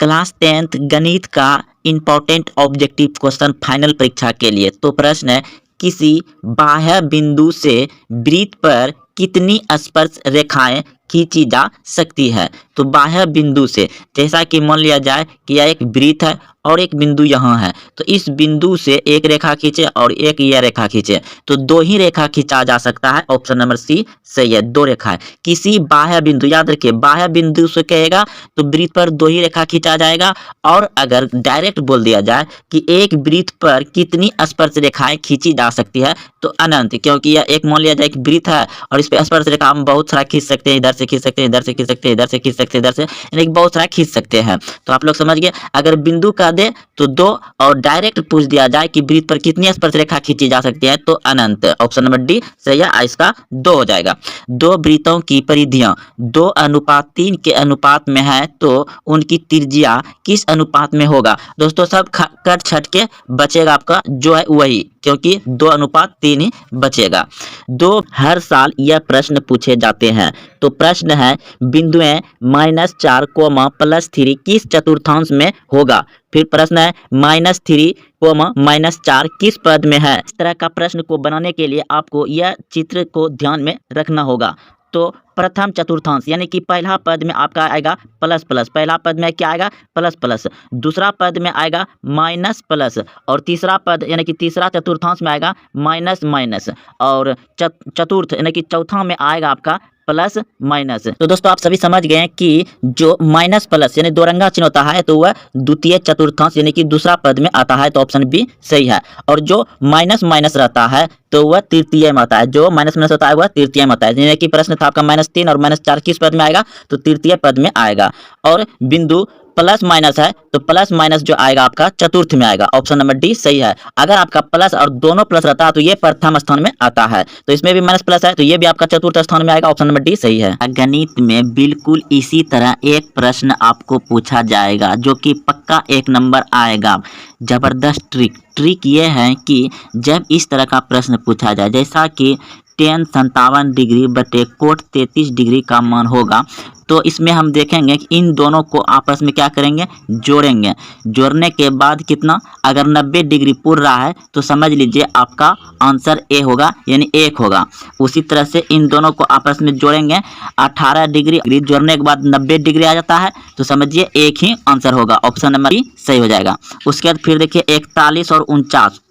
Class 10th गणित का important objective question final परीक्षा के लिए। तो प्रश्न है, किसी बाह्य बिंदु से वृत्त पर कितनी स्पर्श रेखाएं खींची जा सकती है। तो बाह्य बिंदु से, जैसा कि मान लिया जाए कि यह एक वृत्त है और एक बिंदु यहाँ है, तो इस बिंदु से एक रेखा खींचे और एक यह रेखा खींचे, तो दो ही रेखा खींचा जा सकता है। ऑप्शन नंबर सी सही है, दो रेखा है। किसी बाह्य बिंदु, याद रखिए बाह्य बिंदु से कहेगा तो वृत्त पर दो ही रेखा खींचा जाएगा। और अगर डायरेक्ट बोल दिया जाए कि एक वृत्त पर कितनी स्पर्श रेखाएं खींची जा सकती है, तो अनंत, क्योंकि यह एक मान लिया जाए कि वृत्त है और इस पे स्पर्श रेखा हम बहुत सारा खींच सकते हैं, इधर से खींच सकते हैं, इधर से खींच सकते हैं, इधर से खींच सकते हैं, इधर से, यानी कि बहुत सारा खींच सकते हैं। तो आप लोग समझ गए। अगर बिंदु का दे तो दो, और डायरेक्ट पूछ दिया जाए कि वृत्त पर कितनी स्पर्श रेखा खींची जा सकती है, तो अनंत। ऑप्शन नंबर डी सही है, इसका दो हो जाएगा। दो वृत्तों की परिधियां 2:3 के अनुपात में है, तो उनकी त्रिज्या किस अनुपात में होगा। दोस्तों सब कट छट के बचेगा, आपका जो है वही, क्योंकि 2:3 ही बचेगा। दो हर साल यह प्रश्न पूछे जाते हैं। तो प्रश्न है, बिंदुएं -4, +3 किस चतुर्थांश में होगा। फिर प्रश्न है, -3, -4 किस पद में है। इस तरह का प्रश्न को बनाने के लिए आपको यह चित्र को ध्यान में रखना होगा। तो प्रथम चतुर्थांश यानी कि पहला पद में आपका आएगा प्लस प्लस, पहला पद में क्या आएगा प्लस प्लस, दूसरा पद में आएगा माइनस प्लस, और तीसरा पद यानी कि तीसरा चतुर्थांश में आएगा माइनस माइनस, और चतुर्थ यानी कि चौथा में आएगा आपका प्लस माइनस। तो दोस्तों आप सभी समझ गए हैं कि जो माइनस प्लस यानी दो रंगा चिन्ह होता है, तो वह द्वितीय चतुर्थांश यानी कि दूसरा पद में आता है, तो ऑप्शन बी सही है। और जो माइनस माइनस रहता है तो वह तृतीय में आता है, जो माइनस माइनस होता है वह तृतीय में आता है। यानी कि प्रश्न था आपका -3 और -4 किस पद में आएगा, तो तृतीय पद में आएगा। और बिंदु प्लस माइनस है, तो प्लस माइनस जो आएगा आपका चतुर्थ में आएगा। ऑप्शन नंबर डी सही है। अगर आपका प्लस और दोनों प्लस रहता है तो ये प्रथम स्थान में आता है, तो इसमें भी माइनस प्लस है, तो ये भी आपका चतुर्थ स्थान में आएगा। ऑप्शन नंबर डी सही है। गणित में बिल्कुल इसी तरह एक प्रश्न आपको पूछा जाएगा जो कि पक्का 1 नंबर आएगा। जबरदस्त ट्रिक ये है कि जब इस तरह का प्रश्न पूछा जाए, जैसा कि tan 57 डिग्री बटे कोट 33 डिग्री का मान होगा, तो इसमें हम देखेंगे कि इन दोनों को आपस में क्या करेंगे, जोड़ेंगे। जोड़ने के बाद कितना, अगर 90 डिग्री पूर रहा है तो समझ लीजिए आपका आंसर ए होगा, यानी 1 होगा। उसी तरह से इन दोनों को आपस में जोड़ेंगे, 18 डिग्री जोड़ने के बाद 90 डिग्री आ जाता है, तो समझिए एक ही आंसर होगा। ऑप्शन नंबर बी सही हो जाएगा। उसके बाद फिर देखिए 41 और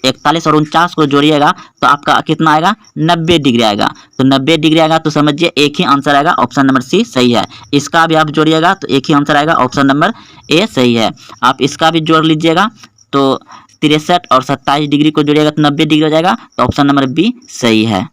49 को जोड़िएगा तो आपका कितना आएगा, 90 डिग्री आएगा। तो 90 डिग्री आएगा तो समझिए एक ही आंसर आएगा। ऑप्शन नंबर सी सही है। इसका भी आप जोड़िएगा तो एक ही आंसर आएगा। ऑप्शन नंबर ए सही है। आप इसका भी जोड़ लीजिएगा तो 63 और 27 डिग्री को जोड़िएगा तो 90 डिग्री हो जाएगा। तो ऑप्शन नंबर बी सही है।